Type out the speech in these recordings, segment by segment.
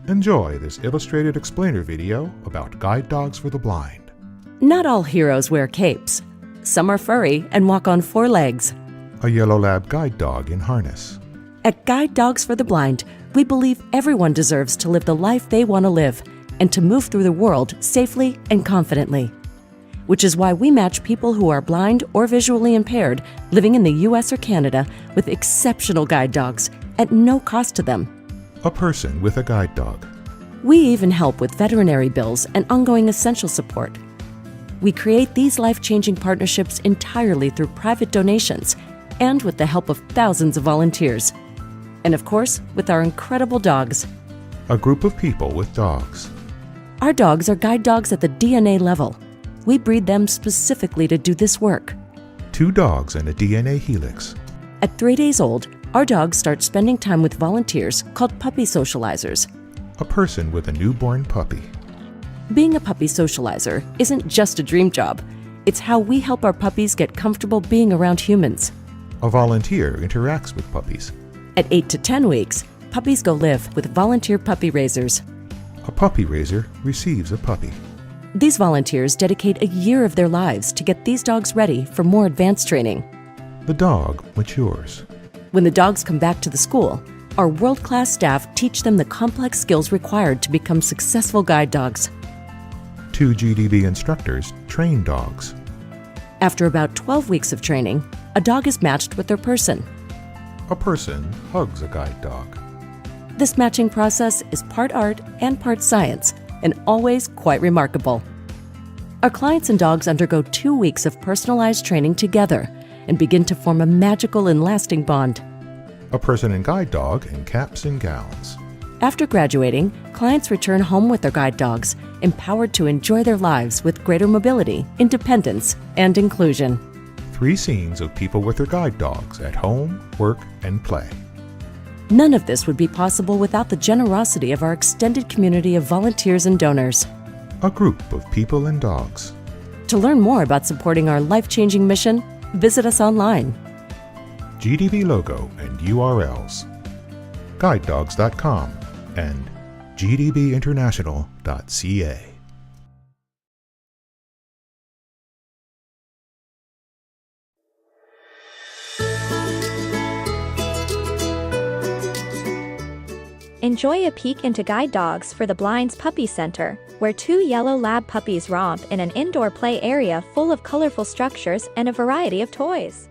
Enjoy this illustrated explainer video about guide dogs for the blind. Not all heroes wear capes. Some are furry and walk on 4 legs. A yellow lab guide dog in harness. At Guide Dogs for the Blind, we believe everyone deserves to live the life they want to live and to move through the world safely and confidently. Which is why we match people who are blind or visually impaired living in the US or Canada with exceptional guide dogs at no cost to them. A person with a guide dog. We even help with veterinary bills and ongoing essential support. We create these life-changing partnerships entirely through private donations and with the help of thousands of volunteers. And of course, with our incredible dogs. A group of people with dogs. Our dogs are guide dogs at the DNA level. We breed them specifically to do this work. 2 dogs and a DNA helix. At 3 days old, our dogs start spending time with volunteers called puppy socializers. A person with a newborn puppy. Being a puppy socializer isn't just a dream job. It's how we help our puppies get comfortable being around humans. A volunteer interacts with puppies. At 8 to 10 weeks, puppies go live with volunteer puppy raisers. A puppy raiser receives a puppy. These volunteers dedicate a year of their lives to get these dogs ready for more advanced training. The dog matures. When the dogs come back to the school, our world-class staff teach them the complex skills required to become successful guide dogs. 2 GDB instructors train dogs. After about 12 weeks of training, a dog is matched with their person. A person hugs a guide dog. This matching process is part art and part science, and always quite remarkable. Our clients and dogs undergo 2 weeks of personalized training together and begin to form a magical and lasting bond. A person and guide dog in caps and gowns. After graduating, clients return home with their guide dogs, empowered to enjoy their lives with greater mobility, independence, and inclusion. 3 scenes of people with their guide dogs at home, work, and play. None of this would be possible without the generosity of our extended community of volunteers and donors. A group of people and dogs. To learn more about supporting our life-changing mission, visit us online. GDB logo and URLs. GuideDogs.com and GDBinternational.ca. Enjoy a peek into Guide Dogs for the Blind's Puppy Center, where 2 yellow lab puppies romp in an indoor play area full of colorful structures and a variety of toys.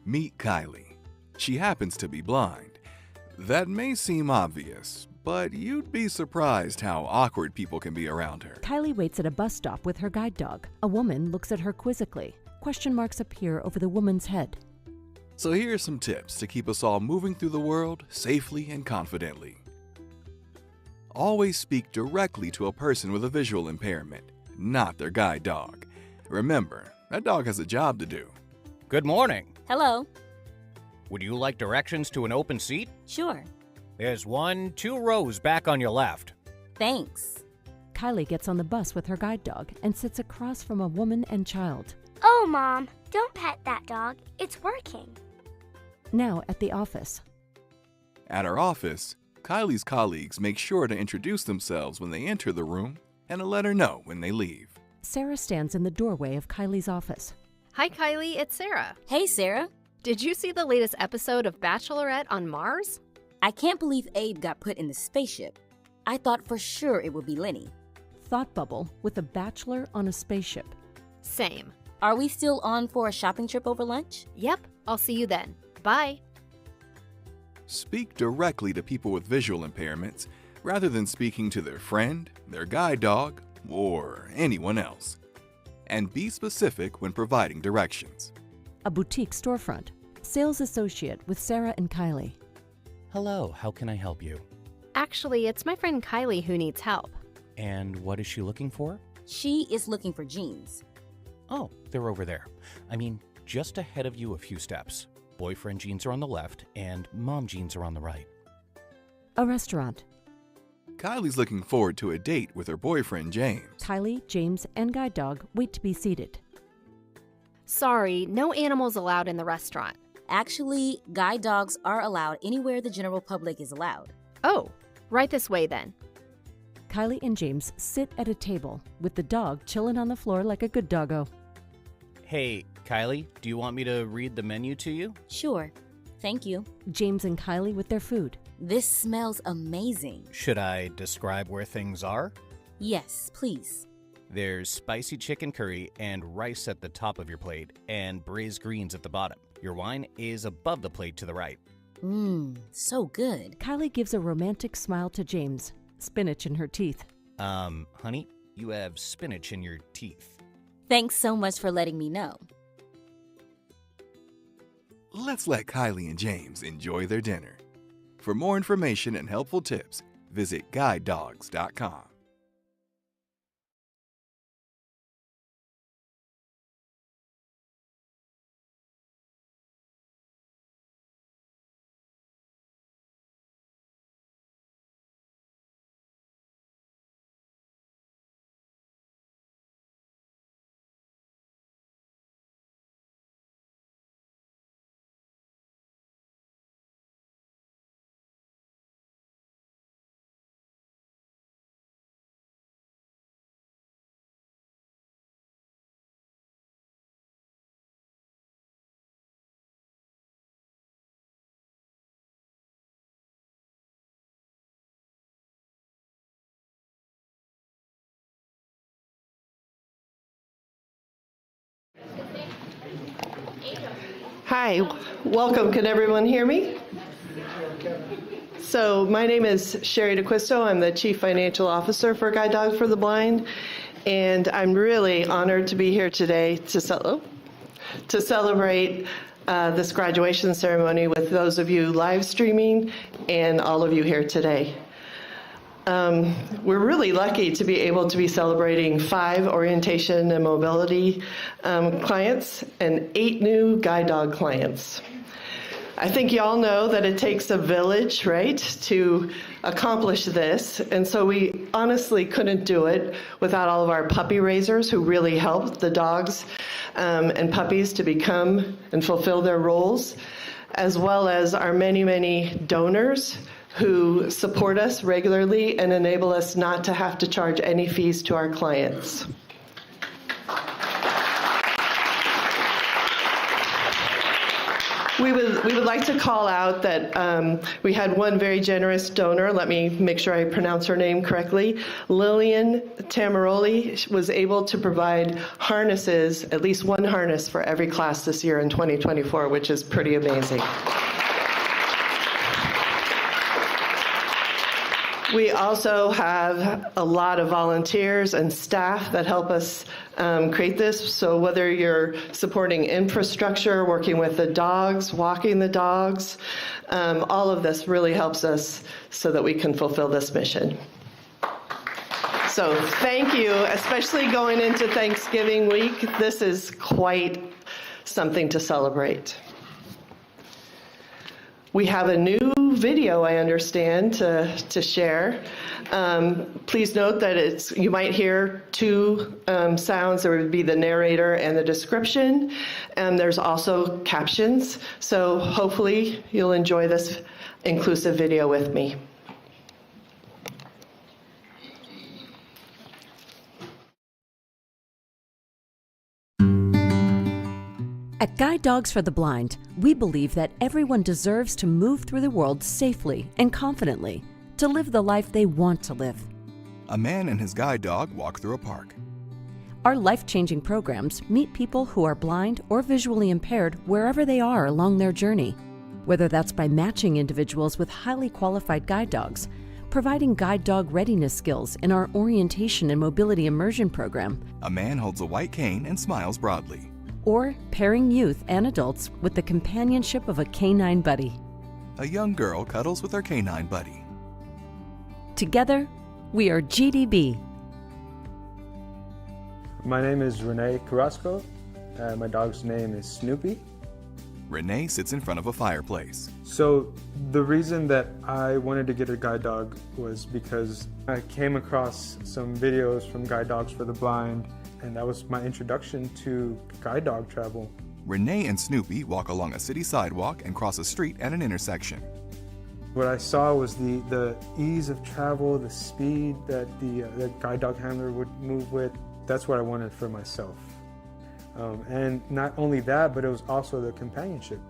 Meet Kylie. She happens to be blind. That may seem obvious, but you'd be surprised how awkward people can be around her. Kylie waits at a bus stop with her guide dog. A woman looks at her quizzically. Question marks appear over the woman's head. So here are some tips to keep us all moving through the world safely and confidently. Always speak directly to a person with a visual impairment, not their guide dog. Remember, that dog has a job to do. Good morning. Hello. Would you like directions to an open seat? Sure. There's 2 rows back on your left. Thanks. Kylie gets on the bus with her guide dog and sits across from a woman and child. Oh, Mom, don't pet that dog. It's working. Now at the office. At our office, Kylie's colleagues make sure to introduce themselves when they enter the room and to let her know when they leave. Sarah stands in the doorway of Kylie's office. Hi, Kylie. It's Sarah. Hey, Sarah. Did you see the latest episode of Bachelorette on Mars? I can't believe Abe got put in the spaceship. I thought for sure it would be Lenny. Thought bubble with a bachelor on a spaceship. Same. Are we still on for a shopping trip over lunch? Yep. I'll see you then. Bye. Speak directly to people with visual impairments rather than speaking to their friend, their guide dog, or anyone else. And be specific when providing directions. A boutique storefront. Sales associate with Sarah and Kylie. Hello, how can I help you? Actually, it's my friend Kylie who needs help. And what is she looking for? She is looking for jeans. Oh, they're over there. I mean, just ahead of you a few steps. Boyfriend jeans are on the left and mom jeans are on the right. A restaurant. Kylie's looking forward to a date with her boyfriend, James. Kylie, James, and guide dog wait to be seated. Sorry, no animals allowed in the restaurant. Actually, guide dogs are allowed anywhere the general public is allowed. Oh, right this way then. Kylie and James sit at a table with the dog chilling on the floor like a good doggo. Hey, Kylie, do you want me to read the menu to you? Sure. Thank you. James and Kylie with their food. This smells amazing. Should I describe where things are? Yes, please. There's spicy chicken curry and rice at the top of your plate and braised greens at the bottom. Your wine is above the plate to the right. Mmm, so good. Kylie gives a romantic smile to James. Spinach in her teeth. Honey, you have spinach in your teeth. Thanks so much for letting me know. Let's let Kylie and James enjoy their dinner. For more information and helpful tips, visit guidedogs.com. Hi, welcome. Can everyone hear me? So my name is Sherry DeQuisto. I'm the Chief Financial Officer for Guide Dog for the Blind, and I'm really honored to be here today to celebrate this graduation ceremony with those of you live streaming and all of you here today. We're really lucky to be able to be celebrating 5 orientation and mobility clients and 8 new guide dog clients. I think you all know that it takes a village, right, to accomplish this, and so we honestly couldn't do it without all of our puppy raisers who really helped the dogs and puppies to become and fulfill their roles, as well as our many, many donors who support us regularly and enable us not to have to charge any fees to our clients. We would like to call out that we had one very generous donor. Let me make sure I pronounce her name correctly. Lillian Tamaroli was able to provide harnesses, at least one harness for every class this year in 2024, which is pretty amazing. We also have a lot of volunteers and staff that help us create this. So whether you're supporting infrastructure, working with the dogs, walking the dogs, all of this really helps us so that we can fulfill this mission. So thank you, especially going into Thanksgiving week. This is quite something to celebrate. We have a new video, I understand, to share. Please note that you might hear two sounds. There would be the narrator and the description, and there's also captions. So hopefully you'll enjoy this inclusive video with me. At Guide Dogs for the Blind, we believe that everyone deserves to move through the world safely and confidently, to live the life they want to live. A man and his guide dog walk through a park. Our life-changing programs meet people who are blind or visually impaired wherever they are along their journey, whether that's by matching individuals with highly qualified guide dogs, providing guide dog readiness skills in our orientation and mobility immersion program. A man holds a white cane and smiles broadly. Or pairing youth and adults with the companionship of a canine buddy. A young girl cuddles with her canine buddy. Together, we are GDB. My name is Renee Carrasco. My dog's name is Snoopy. Renee sits in front of a fireplace. So the reason that I wanted to get a guide dog was because I came across some videos from Guide Dogs for the Blind, and that was my introduction to guide dog travel. Renee and Snoopy walk along a city sidewalk and cross a street at an intersection. What I saw was the ease of travel, the speed that the guide dog handler would move with. That's what I wanted for myself. And not only that, but it was also the companionship.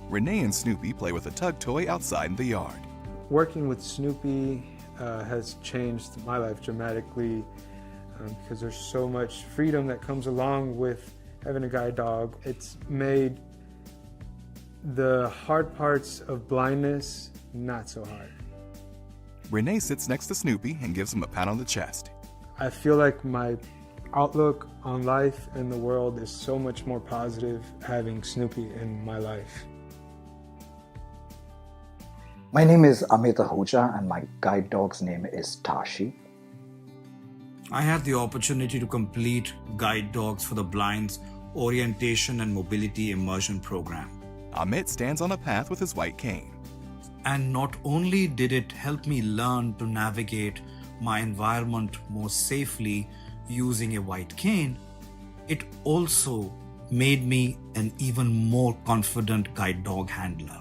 Renee and Snoopy play with a tug toy outside in the yard. Working with Snoopy has changed my life dramatically. Because there's so much freedom that comes along with having a guide dog. It's made the hard parts of blindness not so hard. Renee sits next to Snoopy and gives him a pat on the chest. I feel like my outlook on life and the world is so much more positive having Snoopy in my life. My name is Amit Ahuja and my guide dog's name is Tashi. I had the opportunity to complete Guide Dogs for the Blind's Orientation and Mobility Immersion Program. Amit stands on a path with his white cane. And not only did it help me learn to navigate my environment more safely using a white cane, it also made me an even more confident guide dog handler.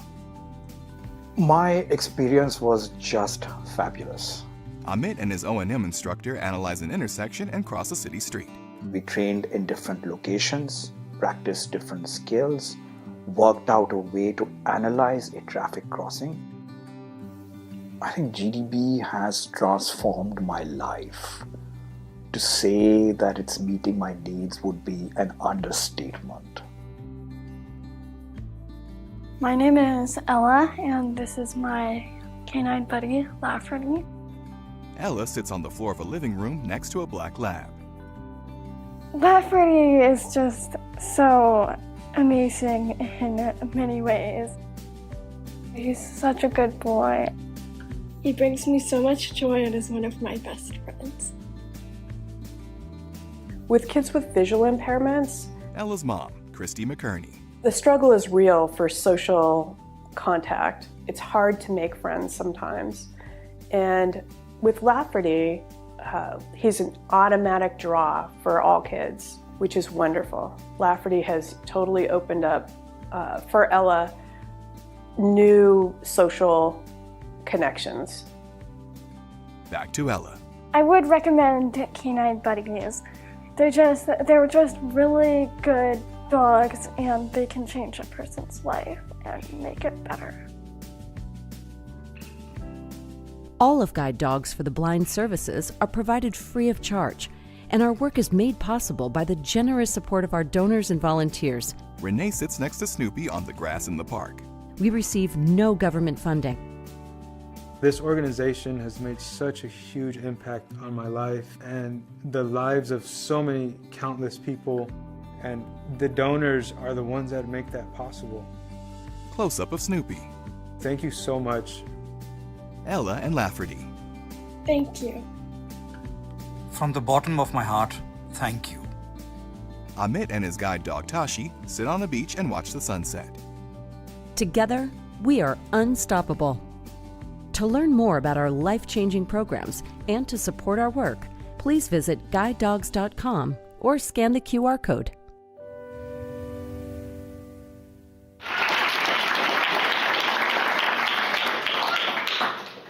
My experience was just fabulous. Amit and his O&M instructor analyze an intersection and cross a city street. We trained in different locations, practiced different skills, worked out a way to analyze a traffic crossing. I think GDB has transformed my life. To say that it's meeting my needs would be an understatement. My name is Ella, and this is my canine buddy, Lafferty. Ella sits on the floor of a living room next to a black lab. Lafferty is just so amazing in many ways. He's such a good boy. He brings me so much joy and is one of my best friends. With kids with visual impairments, Ella's mom, Christy McKerney. The struggle is real for social contact. It's hard to make friends sometimes. And with Lafferty, he's an automatic draw for all kids, which is wonderful. Lafferty has totally opened up, for Ella, new social connections. Back to Ella. I would recommend canine buddies. They're just really good dogs, and they can change a person's life and make it better. All of Guide Dogs for the Blind services are provided free of charge, and our work is made possible by the generous support of our donors and volunteers. Renee sits next to Snoopy on the grass in the park. We receive no government funding. This organization has made such a huge impact on my life and the lives of so many countless people, and the donors are the ones that make that possible. Close-up of Snoopy. Thank you so much. Ella and Lafferty. Thank you. From the bottom of my heart, thank you. Amit and his guide dog Tashi sit on a beach and watch the sunset. Together, we are unstoppable. To learn more about our life-changing programs and to support our work, please visit guidedogs.com or scan the QR code.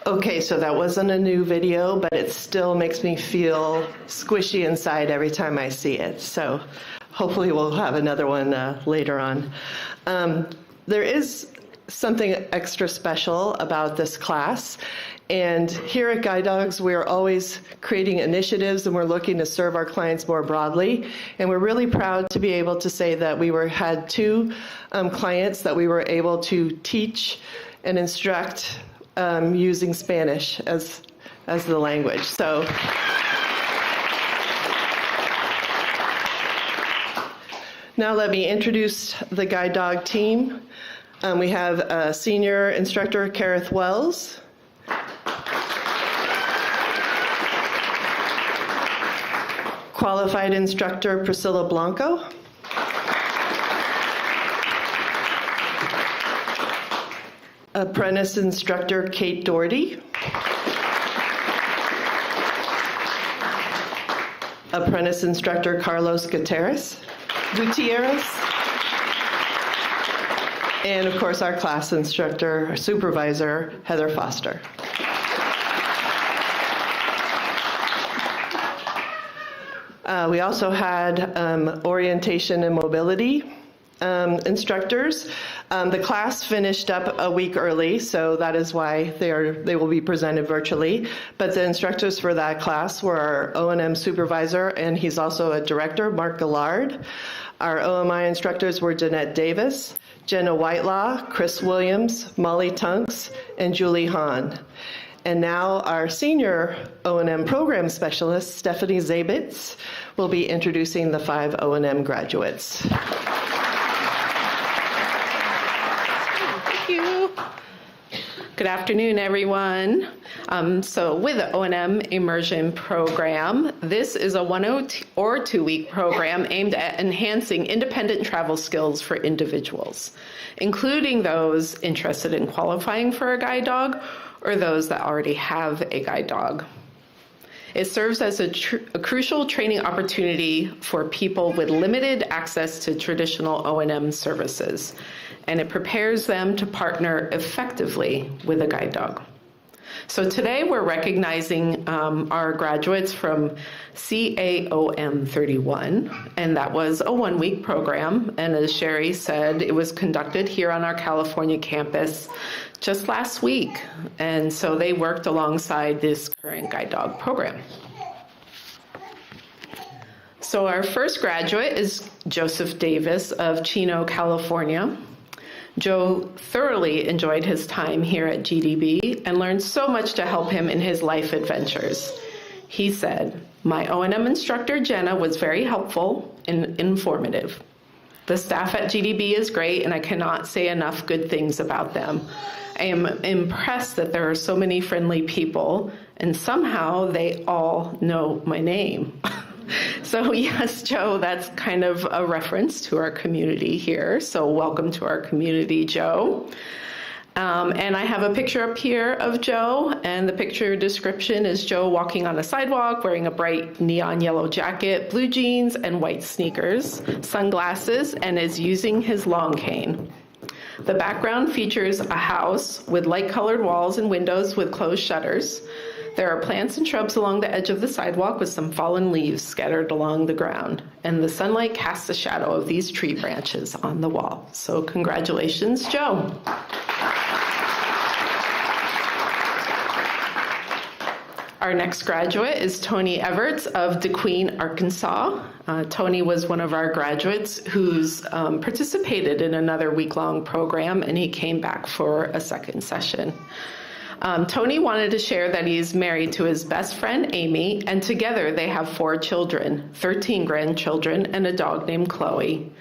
Okay, so that wasn't a new video, but it still makes me feel squishy inside every time I see it. So hopefully we'll have another one later on. There is something extra special about this class. And here at Guide Dogs, we're always creating initiatives and we're looking to serve our clients more broadly. And we're really proud to be able to say that we had two clients that we were able to teach and instruct using Spanish as the language. So now let me introduce the Guide Dog team. We have Senior Instructor Kareth Wells, Qualified Instructor Priscilla Blanco, Apprentice Instructor Kate Doherty, Apprentice Instructor Carlos Gutierrez, and of course our class instructor, our supervisor, Heather Foster. We also had orientation and mobility instructors. The class finished up a week early, so that is why they will be presented virtually. But the instructors for that class were our O&M supervisor, and he's also a director, Mark Gillard. Our OMI instructors were Danette Davis, Jenna Whitelaw, Chris Williams, Molly Tunks, and Julie Hahn. And now our senior O&M program specialist, Stephanie Zabitz, will be introducing the 5 O&M graduates. Good afternoon, everyone. So with the O&M Immersion Program, this is a 1 or 2 week program aimed at enhancing independent travel skills for individuals, including those interested in qualifying for a guide dog or those that already have a guide dog. It serves as a crucial training opportunity for people with limited access to traditional O&M services, and it prepares them to partner effectively with a guide dog. So today we're recognizing our graduates from CA1016, and that was a 1-week program. And as Sherry said, it was conducted here on our California campus just last week. And so they worked alongside this current guide dog program. So our first graduate is Joseph Davis of Chino, California. Joe thoroughly enjoyed his time here at GDB and learned so much to help him in his life adventures. He said, "My O&M instructor, Jenna, was very helpful and informative. The staff at GDB is great, and I cannot say enough good things about them. I am impressed that there are so many friendly people, and somehow they all know my name." So yes, Joe, that's kind of a reference to our community here. So welcome to our community, Joe. And I have a picture up here of Joe, and the picture description is Joe walking on a sidewalk wearing a bright neon yellow jacket, blue jeans, and white sneakers, sunglasses, and is using his long cane. The background features a house with light-colored walls and windows with closed shutters. There are plants and shrubs along the edge of the sidewalk with some fallen leaves scattered along the ground, and the sunlight casts a shadow of these tree branches on the wall. So congratulations, Joe. Our next graduate is Tony Everts of DeQueen, Arkansas. Tony was one of our graduates who's participated in another week-long program, and he came back for a second session. Tony wanted to share that he's married to his best friend, Amy, and together they have 4 children, 13 grandchildren, and a dog named Chloe.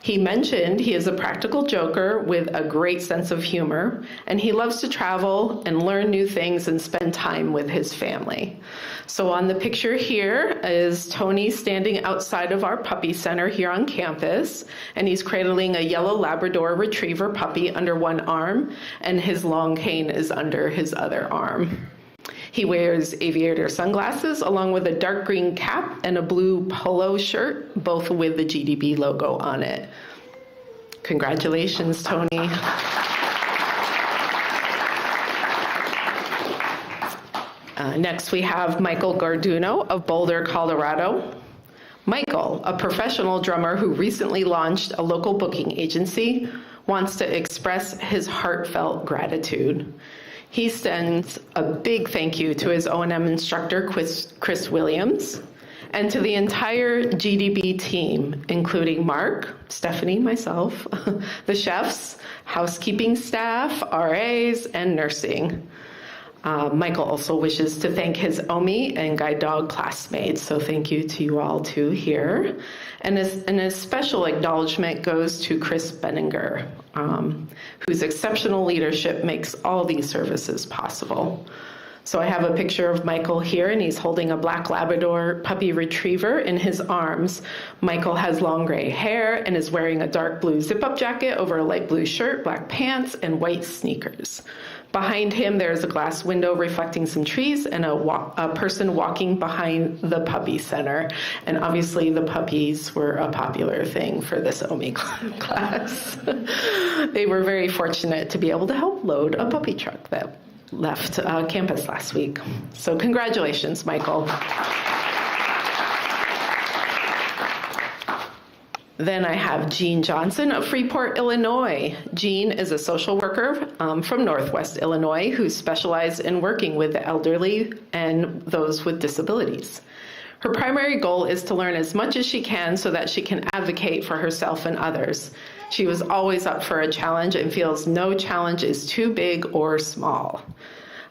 He mentioned he is a practical joker with a great sense of humor, and he loves to travel and learn new things and spend time with his family. So on the picture here is Tony standing outside of our puppy center here on campus, and he's cradling a yellow Labrador retriever puppy under one arm, and his long cane is under his other arm. He wears aviator sunglasses along with a dark green cap and a blue polo shirt, both with the GDB logo on it. Congratulations, Tony. Next, we have Michael Garduno of Boulder, Colorado. Michael, a professional drummer who recently launched a local booking agency, wants to express his heartfelt gratitude. He sends a big thank you to his O&M instructor, Chris Williams, and to the entire GDB team, including Mark, Stephanie, myself, the chefs, housekeeping staff, RAs, and nursing. Michael also wishes to thank his OMI and guide dog classmates, so thank you to you all too here. And a special acknowledgement goes to Chris Benninger, whose exceptional leadership makes all these services possible. So I have a picture of Michael here, and he's holding a black Labrador puppy retriever in his arms. Michael has long gray hair and is wearing a dark blue zip-up jacket over a light blue shirt, black pants, and white sneakers. Behind him, there's a glass window reflecting some trees and a person walking behind the puppy center. And obviously, the puppies were a popular thing for this OMI class. They were very fortunate to be able to help load a puppy truck that left campus last week. So congratulations, Michael. Then I have Jean Johnson of Freeport, Illinois. Jean is a social worker from Northwest Illinois who specialized in working with the elderly and those with disabilities. Her primary goal is to learn as much as she can so that she can advocate for herself and others. She was always up for a challenge and feels no challenge is too big or small.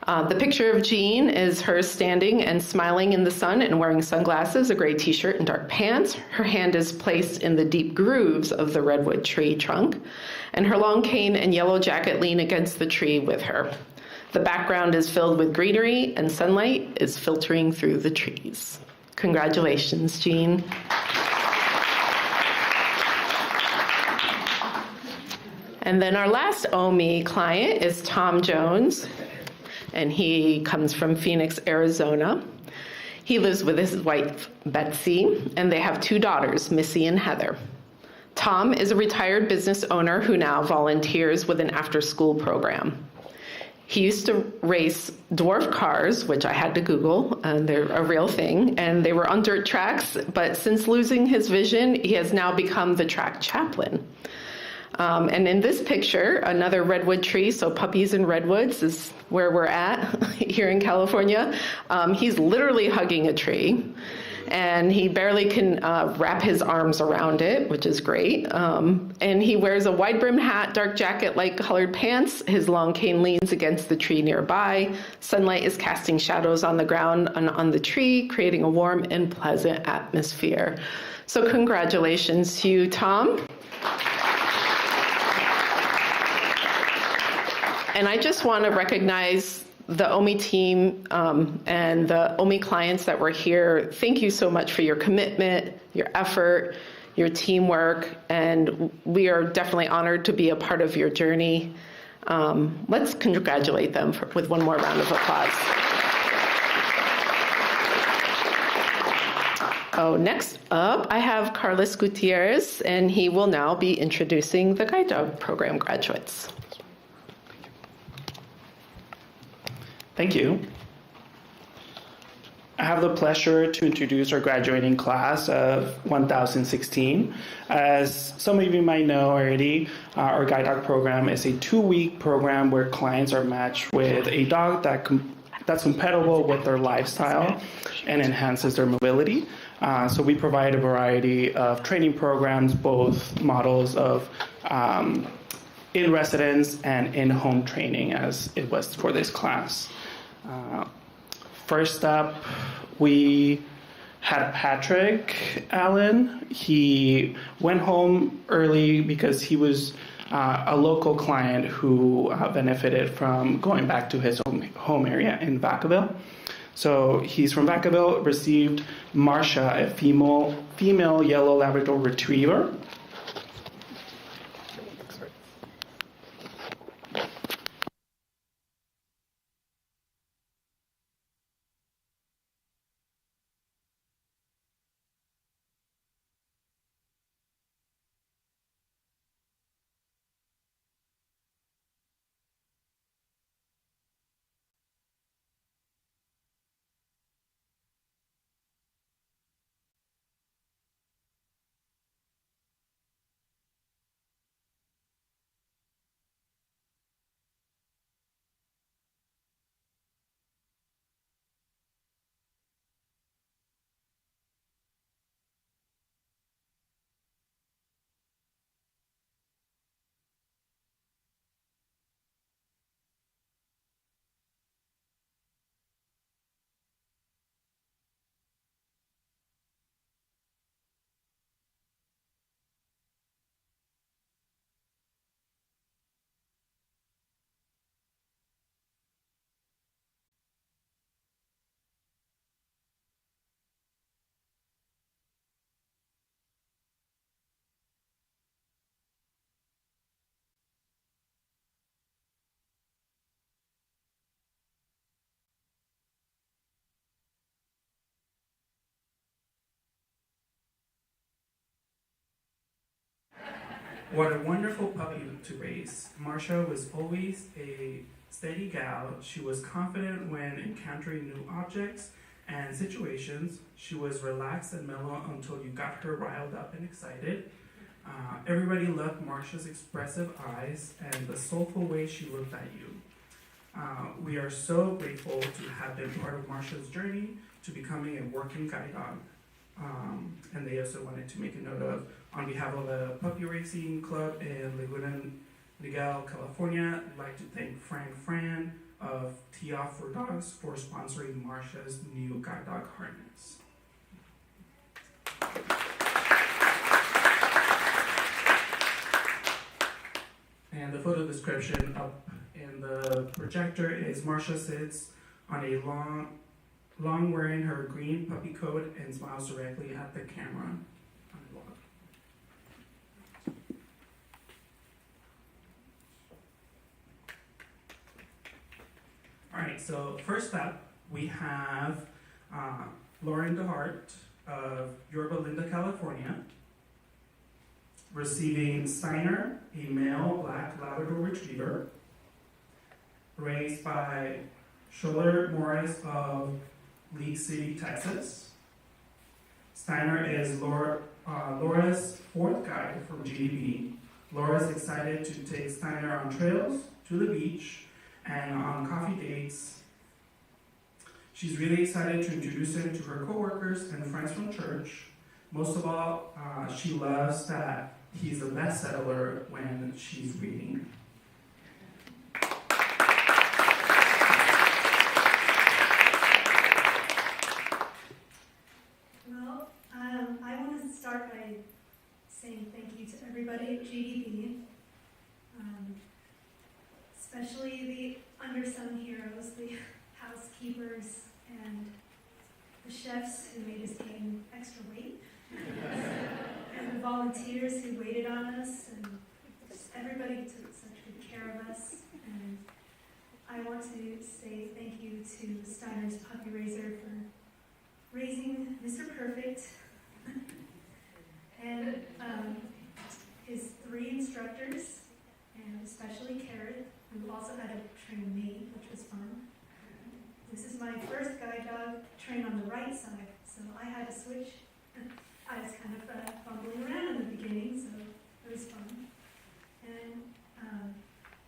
The picture of Jean is her standing and smiling in the sun and wearing sunglasses, a gray t-shirt, and dark pants. Her hand is placed in the deep grooves of the redwood tree trunk, and her long cane and yellow jacket lean against the tree with her. The background is filled with greenery, and sunlight is filtering through the trees. Congratulations, Jean. And then our last OMI client is Tom Jones, and he comes from Phoenix, Arizona. He lives with his wife, Betsy, and they have 2 daughters, Missy and Heather. Tom is a retired business owner who now volunteers with an after-school program. He used to race dwarf cars, which I had to Google, and they're a real thing, and they were on dirt tracks, but since losing his vision, he has now become the track chaplain. And in this picture, another redwood tree, so puppies and redwoods is where we're at here in California. He's literally hugging a tree, and he barely can wrap his arms around it, which is great. And he wears a wide-brimmed hat, dark jacket, light colored pants. His long cane leans against the tree nearby. Sunlight is casting shadows on the ground and on the tree, creating a warm and pleasant atmosphere. So congratulations to you, Tom. And I just want to recognize the OMI team and the OMI clients that were here. Thank you so much for your commitment, your effort, your teamwork, and we are definitely honored to be a part of your journey. Let's congratulate them with one more round of applause. Oh, next up, I have Carlos Gutierrez, and he will now be introducing the Guide Dog Program graduates. Thank you. have the pleasure to introduce our graduating class of 1016. As some of you might know already, our guide dog program is a 2-week program where clients are matched with a dog that's compatible with their lifestyle and enhances their mobility. So we provide a variety of training programs, both models of in-residence and in-home training, as it was for this class. First up, we had Patrick Allen. He went home early because he was a local client who benefited from going back to his home area in Vacaville. So he's from Vacaville, received Marsha, a female yellow Labrador retriever. What a wonderful puppy to raise. Marsha was always a steady gal. She was confident when encountering new objects and situations. She was relaxed and mellow until you got her riled up and excited. Everybody loved Marsha's expressive eyes and the soulful way she looked at you. We are so grateful to have been part of Marsha's journey to becoming a working guide dog. And they also wanted to make a note of, on behalf of the Puppy Racing Club in Laguna Niguel, California, I'd like to thank Frank Fran of Tee Off for Dogs for sponsoring Marsha's new guide dog harness. And the photo description up in the projector is Marsha sits on a long wearing her green puppy coat and smiles directly at the camera on the log. All right, so first up, we have Lauren DeHart of Yorba Linda, California, receiving Steiner, a male black Labrador retriever, raised by Scholler Morris of League City, Texas. Steiner is Laura's 4th guide from GDB. Laura's excited to take Steiner on trails, to the beach, and on coffee dates. She's really excited to introduce him to her coworkers and friends from church. Most of all, she loves that he's the best settler when she's reading. Well, I want to start by saying thank you to everybody at GDB, especially the undersung heroes, the housekeepers, and the chefs who made us gain extra weight, and the volunteers who waited on us, and just everybody who took such good care of us. And I want to say thank you to Steiner's Puppy Raiser for raising Mr. Perfect, and his 3 instructors, and especially Carrot, who also had a trained maid, which was fun. This is my first guide dog, train on the right side, so I had to switch. I was kind of fumbling around in the beginning, so it was fun. And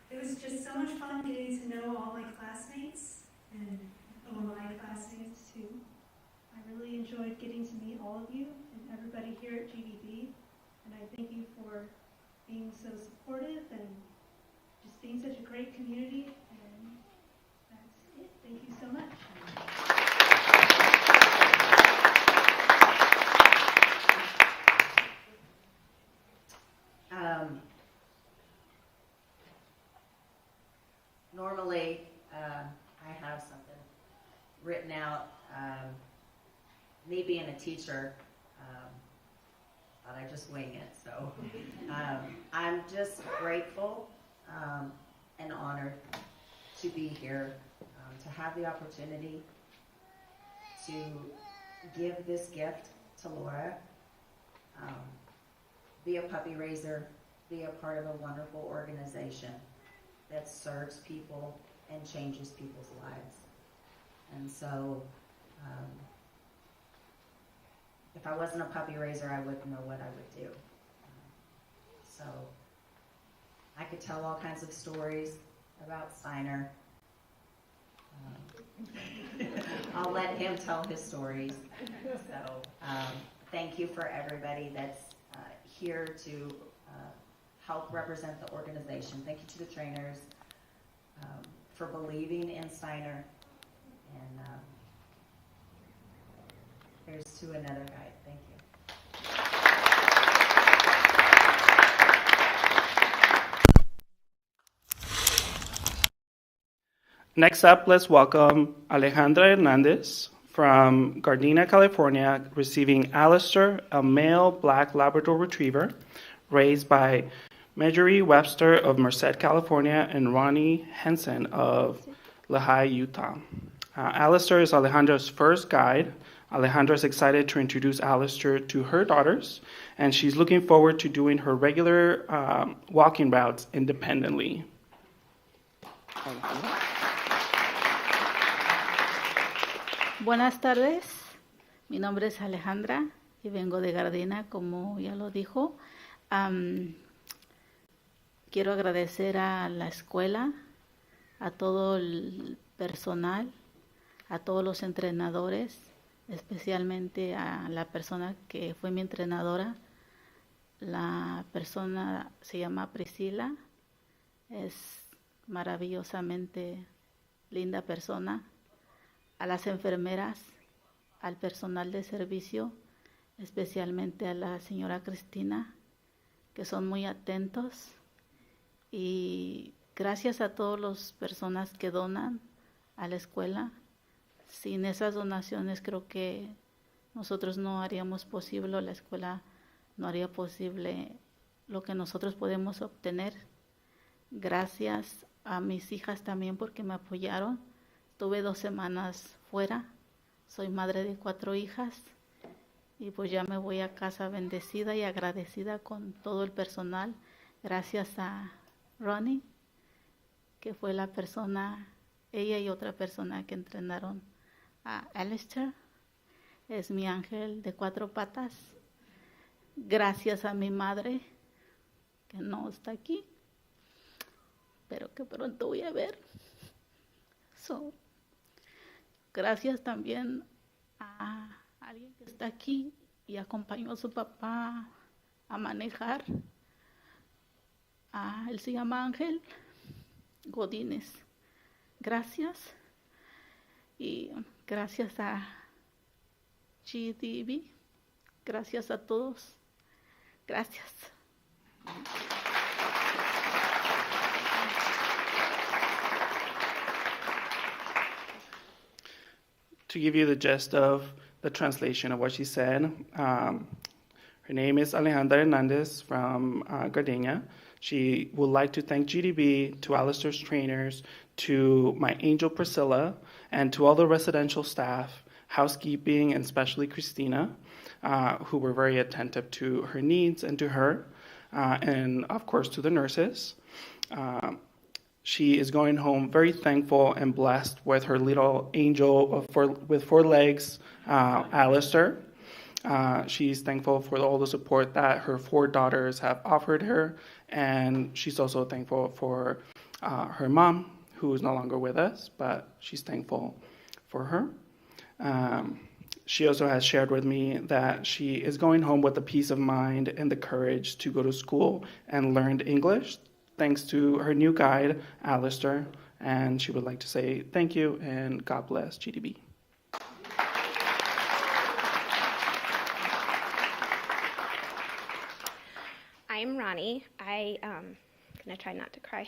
it was just so much fun getting to know all my classmates and all my classmates too. I really enjoyed getting to meet all of you and everybody here at GDB, and I thank you for being so supportive and just being such a great community, and that's it. Thank you so much. Normally, I have something written out. Me being a teacher, but I just wing it. So I'm just grateful and honored to be here, to have the opportunity to give this gift to Laura, be a puppy raiser, be a part of a wonderful organization that serves people and changes people's lives. And so, if I wasn't a puppy raiser, I wouldn't know what I would do. So, I could tell all kinds of stories about Steiner. I'll let him tell his stories. So, thank you for everybody that's here to help represent the organization. Thank you to the trainers for believing in Steiner. And here's to another guide. Thank you. Next up, let's welcome Alejandra Hernandez from Gardena, California, receiving Alistair, a male black Labrador Retriever, raised by Marjorie Webster of Merced, California, and Ronnie Henson of Lehigh, Utah. Alistair is Alejandra's first guide. Alejandra is excited to introduce Alistair to her daughters, and she's looking forward to doing her regular walking routes independently. Buenas tardes, mi nombre es Alejandra y vengo de Gardena, como ya lo dijo. Quiero agradecer a la escuela, a todo el personal, a todos los entrenadores, especialmente a la persona que fue mi entrenadora. La persona se llama Priscila, es maravillosamente linda persona. A las enfermeras, al personal de servicio, especialmente a la señora Cristina, que son muy atentos. Y gracias a todas las personas que donan a la escuela. Sin esas donaciones creo que nosotros no haríamos posible, la escuela no haría posible lo que nosotros podemos obtener. Gracias a mis hijas también porque me apoyaron. Tuve 2 semanas fuera, soy madre de 4 hijas y pues ya me voy a casa bendecida y agradecida con todo el personal. Gracias a Ronnie, que fue la persona, ella y otra persona que entrenaron a Alistair. Es mi ángel de 4 patas. Gracias a mi madre, que no está aquí, pero que pronto voy a ver. Gracias también a alguien que está aquí y acompañó a su papá a manejar. Él se llama Ángel Godínez. Gracias. Y gracias a GDB. Gracias a todos. Gracias. To give you the gist of the translation of what she said, her name is Alejandra Hernandez from Gardena. She would like to thank GDB, to Alistair's trainers, to my angel Priscilla, and to all the residential staff, housekeeping, and especially Christina, who were very attentive to her needs and to her, and of course to the nurses. She is going home very thankful and blessed with her little angel with 4 legs, Alistair. She's thankful for all the support that her 4 daughters have offered her, and she's also thankful for her mom, who is no longer with us, but she's thankful for her. She also has shared with me that she is going home with the peace of mind and the courage to go to school and learn English, thanks to her new guide, Alistair, and she would like to say thank you and God bless GDB. I'm Ronnie. I'm gonna try not to cry.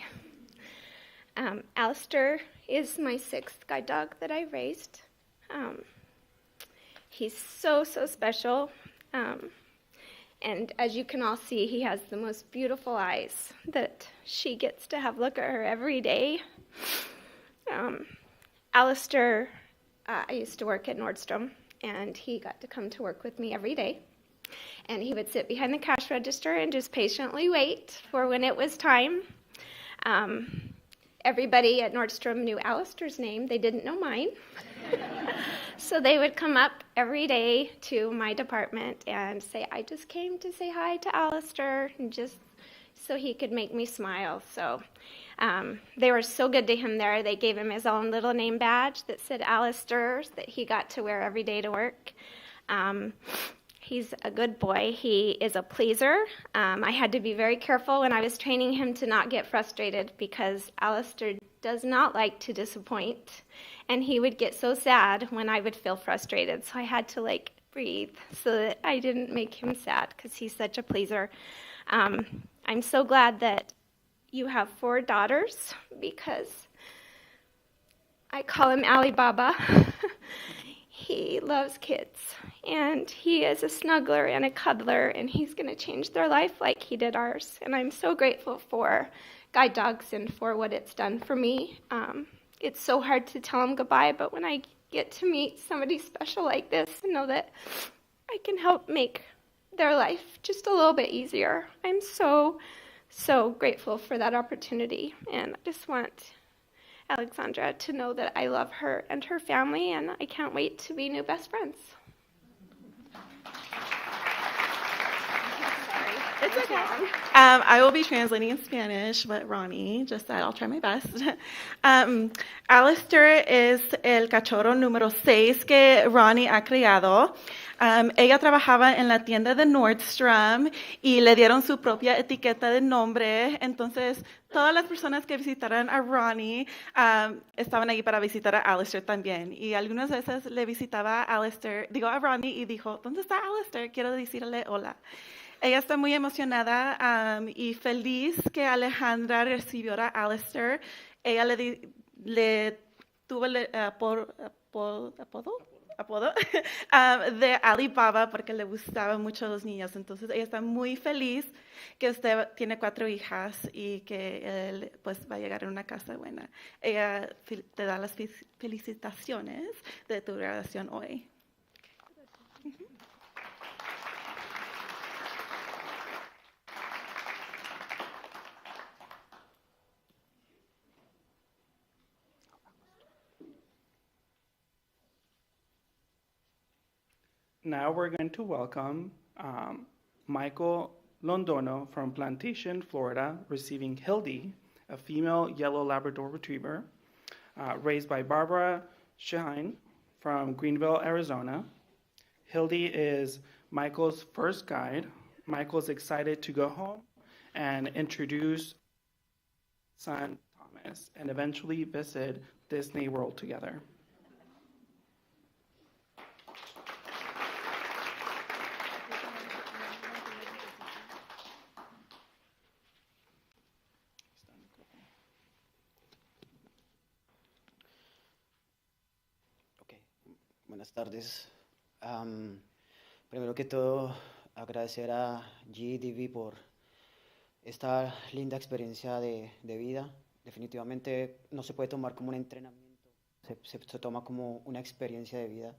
Alistair is my 6th guide dog that I raised. He's so special. And as you can all see, he has the most beautiful eyes that she gets to have look at her every day. Alistair, I used to work at Nordstrom, and he got to come to work with me every day. And he would sit behind the cash register and just patiently wait for when it was time. Everybody at Nordstrom knew Alistair's name. They didn't know mine. So they would come up every day to my department and say, I just came to say hi to Alistair, and just so he could make me smile. So they were so good to him there. They gave him his own little name badge that said Alistair that he got to wear every day to work. He's a good boy. He is a pleaser. I had to be very careful when I was training him to not get frustrated, because Alistair does not like to disappoint, and he would get so sad when I would feel frustrated. So I had to breathe so that I didn't make him sad, because he's such a pleaser. I'm so glad that you have 4 daughters, because I call him Alibaba. He loves kids, and he is a snuggler and a cuddler, and he's going to change their life like he did ours. And I'm so grateful for guide dogs and for what it's done for me. It's so hard to tell them goodbye, but when I get to meet somebody special like this and know that I can help make their life just a little bit easier, I'm so grateful for that opportunity. And I just want Alexandra to know that I love her and her family, and I can't wait to be new best friends. Sorry. It's okay. I will be translating in Spanish what Ronnie just said. I'll try my best. Alistair es el cachorro número 6 que Ronnie ha criado. Ella trabajaba en la tienda de Nordstrom y le dieron su propia etiqueta de nombre. Entonces, todas las personas que visitaran a Ronnie estaban ahí para visitar a Alistair también. Y algunas veces le visitaba a Ronnie y dijo, ¿dónde está Alistair? Quiero decirle hola. Ella está muy emocionada y feliz que Alejandra recibió a Alistair. Ella le tuvo el apodo de Alibaba porque le gustaban mucho los niños. Entonces ella está muy feliz que usted tiene 4 hijas y que él va a llegar a una casa buena. Ella te da las felicitaciones de tu graduación hoy. Now we're going to welcome Michael Londono from Plantation, Florida, receiving Hildy, a female yellow Labrador Retriever, raised by Barbara Shine from Greenville, Arizona. Hildy is Michael's first guide. Michael's excited to go home and introduce son Thomas and eventually visit Disney World together. Buenas tardes. Primero que todo, agradecer a GDB por esta linda experiencia de vida. Definitivamente no se puede tomar como un entrenamiento, se toma como una experiencia de vida.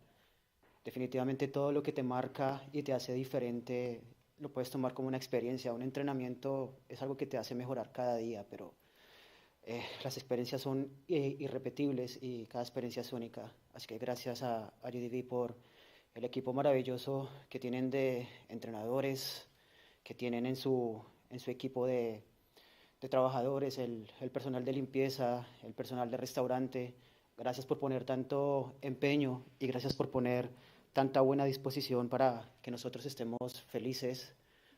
Definitivamente todo lo que te marca y te hace diferente lo puedes tomar como una experiencia. Un entrenamiento es algo que te hace mejorar cada día, pero Las experiencias son irrepetibles y cada experiencia es única. Así que gracias a GDB por el equipo maravilloso que tienen de entrenadores, que tienen en su equipo de trabajadores, el personal de limpieza, el personal de restaurante. Gracias por poner tanto empeño y gracias por poner tanta buena disposición para que nosotros estemos felices,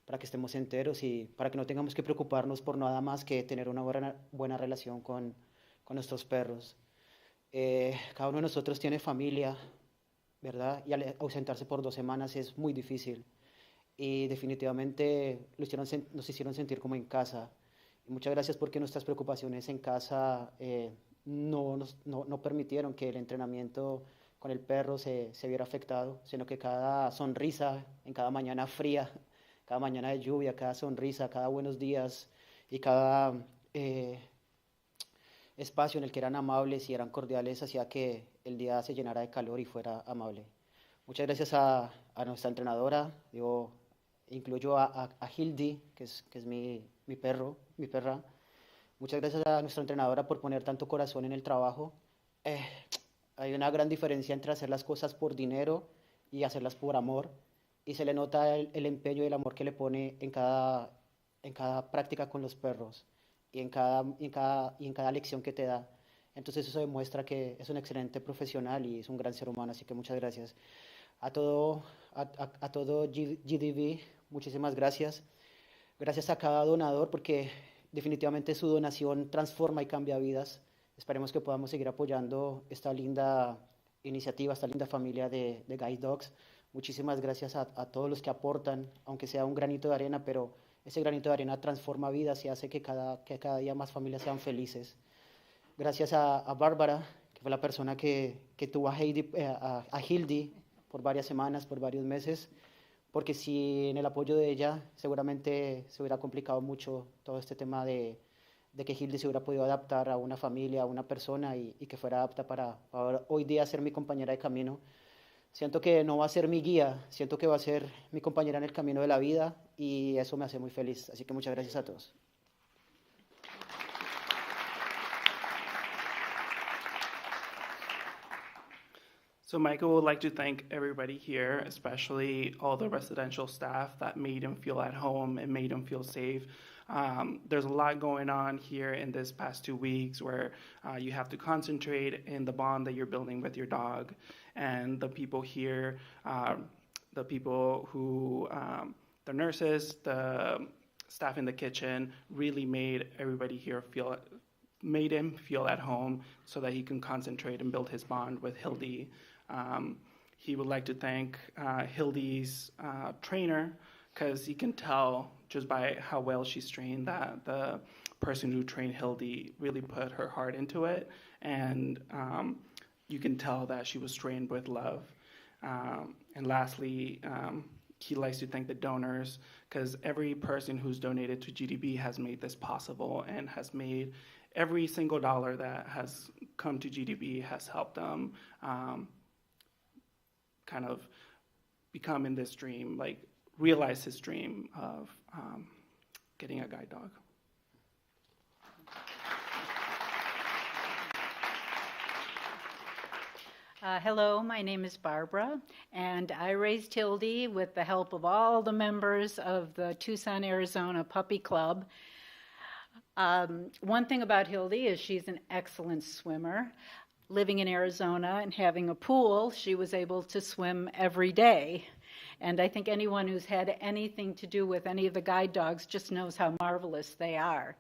para que estemos enteros y para que no tengamos que preocuparnos por nada más que tener una buena relación con nuestros perros. Cada uno de nosotros tiene familia, ¿verdad? Y al ausentarse por 2 semanas es muy difícil. Y definitivamente nos hicieron sentir como en casa. Y muchas gracias porque nuestras preocupaciones en casa no permitieron que el entrenamiento con el perro se viera afectado, sino que cada sonrisa en cada mañana fría, cada mañana de lluvia, cada sonrisa, cada buenos días y cada espacio en el que eran amables y eran cordiales hacía que el día se llenara de calor y fuera amable. Muchas gracias a nuestra entrenadora, incluyo a Hildy, que es mi perra. Muchas gracias a nuestra entrenadora por poner tanto corazón en el trabajo. Hay una gran diferencia entre hacer las cosas por dinero y hacerlas por amor. Y se le nota el empeño y el amor que le pone en cada práctica con los perros y en cada lección que te da. Entonces eso demuestra que es un excelente profesional y es un gran ser humano. Así que muchas gracias. A todo GDB, muchísimas gracias. Gracias a cada donador porque definitivamente su donación transforma y cambia vidas. Esperemos que podamos seguir apoyando esta linda iniciativa, esta linda familia de Guide Dogs. Muchísimas gracias a todos los que aportan, aunque sea un granito de arena, pero ese granito de arena transforma vidas y hace que cada día más familias sean felices. Gracias a Bárbara, que fue la persona que tuvo a Hildy por varias semanas, por varios meses, porque sin el apoyo de ella seguramente se hubiera complicado mucho todo este tema de que Hildy se hubiera podido adaptar a una familia, a una persona y que fuera apta para hoy día ser mi compañera de camino. Siento que no va a ser mi guía, siento que va a ser mi compañera en el camino de la vida y eso me hace muy feliz. Así que muchas gracias a todos. So Michael would like to thank everybody here, especially all the residential staff that made him feel at home and made him feel safe. There's a lot going on here in this past 2 weeks where you have to concentrate in the bond that you're building with your dog. And the people here, the people who, the nurses, the staff in the kitchen really made everybody here made him feel at home so that he can concentrate and build his bond with Hildy. He would like to thank Hildy's trainer because you can tell just by how well she's trained that the person who trained Hildy really put her heart into it. And you can tell that she was trained with love. And lastly, he likes to thank the donors because every person who's donated to GDB has made this possible and has made every single dollar that has come to GDB has helped them kind of become in this dream, like realize his dream of getting a guide dog. Hello, my name is Barbara, and I raised Hildy with the help of all the members of the Tucson, Arizona Puppy Club. One thing about Hildy is she's an excellent swimmer. Living in Arizona and having a pool, she was able to swim every day. And I think anyone who's had anything to do with any of the guide dogs just knows how marvelous they are.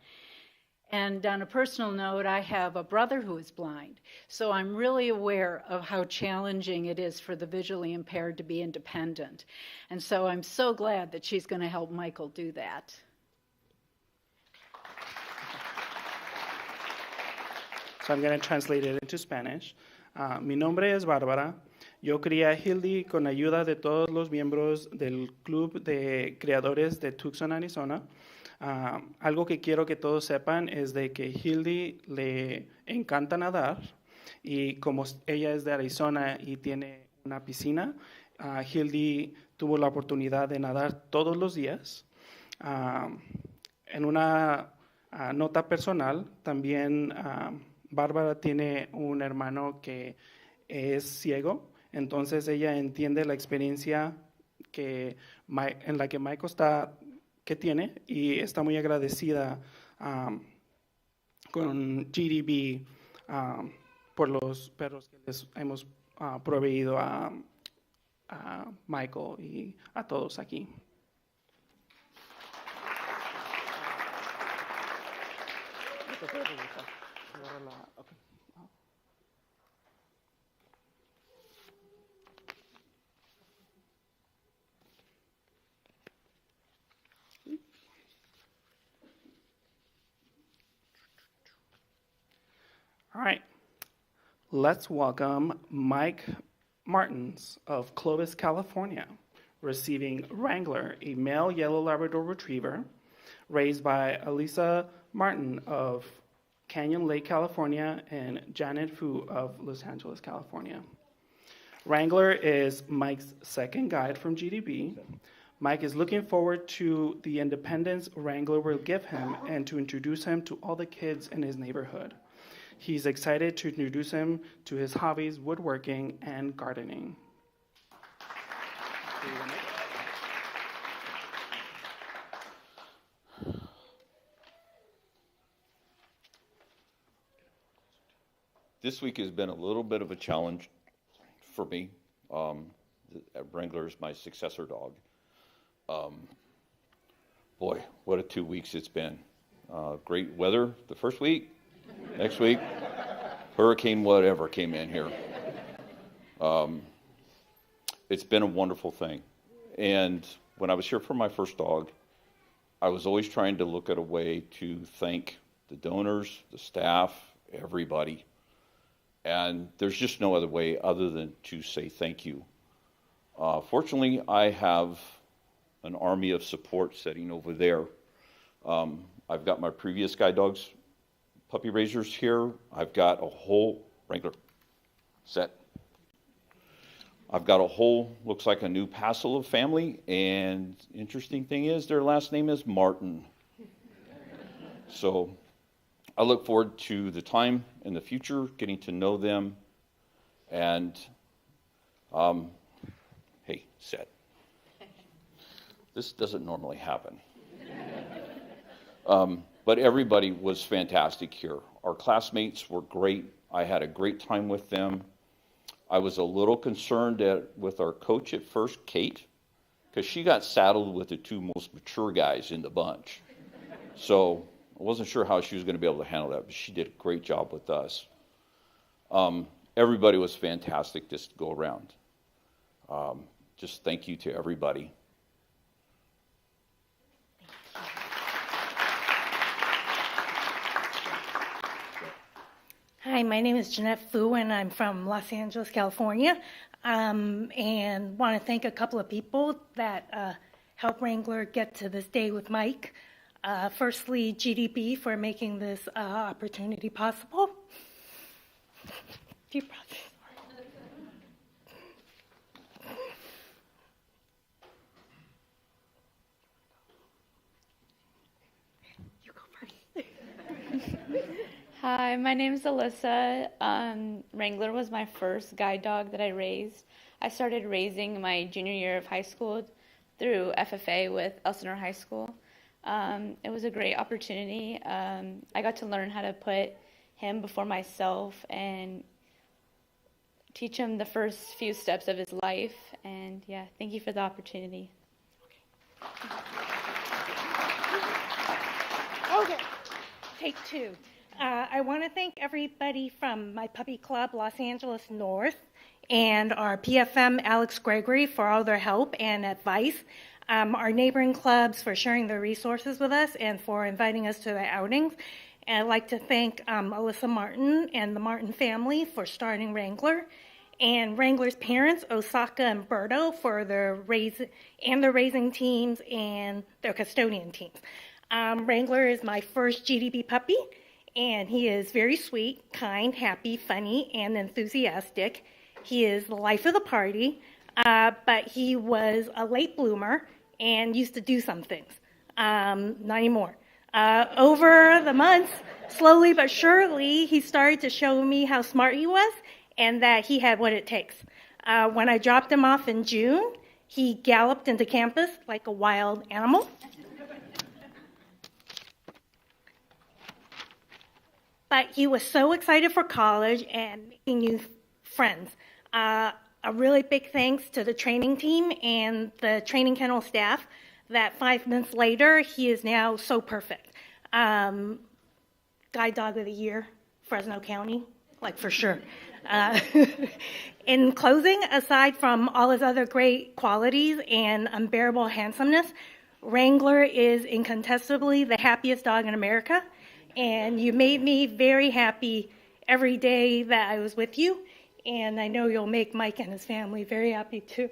And on a personal note, I have a brother who is blind, so I'm really aware of how challenging it is for the visually impaired to be independent. And so I'm so glad that she's going to help Michael do that. So I'm going to translate it into Spanish. Mi nombre es Bárbara. Yo crié a Hildy con ayuda de todos los miembros del Club de Creadores de Tucson, Arizona. Algo que quiero que todos sepan es de que Hildy le encanta nadar y como ella es de Arizona y tiene una piscina, Hildy tuvo la oportunidad de nadar todos los días. En una nota personal, también Bárbara tiene un hermano que es ciego, entonces ella entiende la experiencia en la que Michael tiene y está muy agradecida con GDB por los perros que les hemos proveído a Michael y a todos aquí. All right, let's welcome Mike Martins of Clovis, California, receiving Wrangler, a male yellow Labrador retriever, raised by Elisa Martin of Canyon Lake, California, and Janet Fu of Los Angeles, California. Wrangler is Mike's second guide from GDB. Mike is looking forward to the independence Wrangler will give him and to introduce him to all the kids in his neighborhood. He's excited to introduce him to his hobbies, woodworking and gardening. This week has been a little bit of a challenge for me. Wrangler is my successor dog. Boy, what a 2 weeks it's been. Great weather the first week. Next week, hurricane whatever came in here. It's been a wonderful thing. And when I was here for my first dog, I was always trying to look at a way to thank the donors, the staff, everybody. And there's just no other way other than to say thank you. Fortunately, I have an army of support sitting over there. I've got my previous guide dogs, puppy raisers here. I've got a whole Wrangler set. I've got a whole, looks like a new Passel of family, and interesting thing is their last name is Martin. So I look forward to the time in the future, getting to know them, and hey, Seth, this doesn't normally happen. But everybody was fantastic here. Our classmates were great. I had a great time with them. I was a little concerned with our coach at first, Kate, because she got saddled with the two most mature guys in the bunch. So I wasn't sure how she was going to be able to handle that, but she did a great job with us. Everybody was fantastic this go around. Just thank you to everybody. Hi, my name is Jeanette Fu, and I'm from Los Angeles, California, and want to thank a couple of people that helped Wrangler get to this day with Mike. Firstly, GDB for making this opportunity possible. Few process. Hi, my name is Alyssa. Wrangler was my first guide dog that I raised. I started raising my junior year of high school through FFA with Elsinore High School. It was a great opportunity. I got to learn how to put him before myself and teach him the first few steps of his life. And yeah, thank you for the opportunity. Okay, take two. I want to thank everybody from my puppy club, Los Angeles North, and our PFM, Alex Gregory, for all their help and advice. Our neighboring clubs for sharing their resources with us and for inviting us to their outings. And I'd like to thank Alyssa Martin and the Martin family for starting Wrangler, and Wrangler's parents, Osaka and Berto, for their raising teams and their custodian teams. Wrangler is my first GDB puppy, and he is very sweet, kind, happy, funny, and enthusiastic. He is the life of the party, but he was a late bloomer and used to do some things. Not anymore. Over the months, slowly but surely, he started to show me how smart he was and that he had what it takes. When I dropped him off in June, he galloped into campus like a wild animal. But he was so excited for college and making new friends. A really big thanks to the training team and the training kennel staff that 5 months later, he is now so perfect. Guide Dog of the Year, Fresno County, like for sure. In closing, aside from all his other great qualities and unbearable handsomeness, Wrangler is incontestably the happiest dog in America, and you made me very happy every day that I was with you, and I know you'll make Mike and his family very happy too.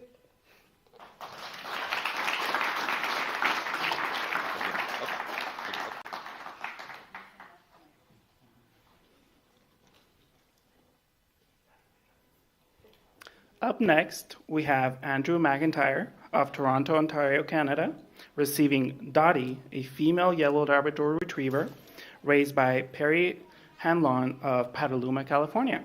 Up next, we have Andrew McIntyre of Toronto, Ontario, Canada, receiving Dottie, a female yellow Labrador retriever raised by Perry Hanlon of Petaluma, California.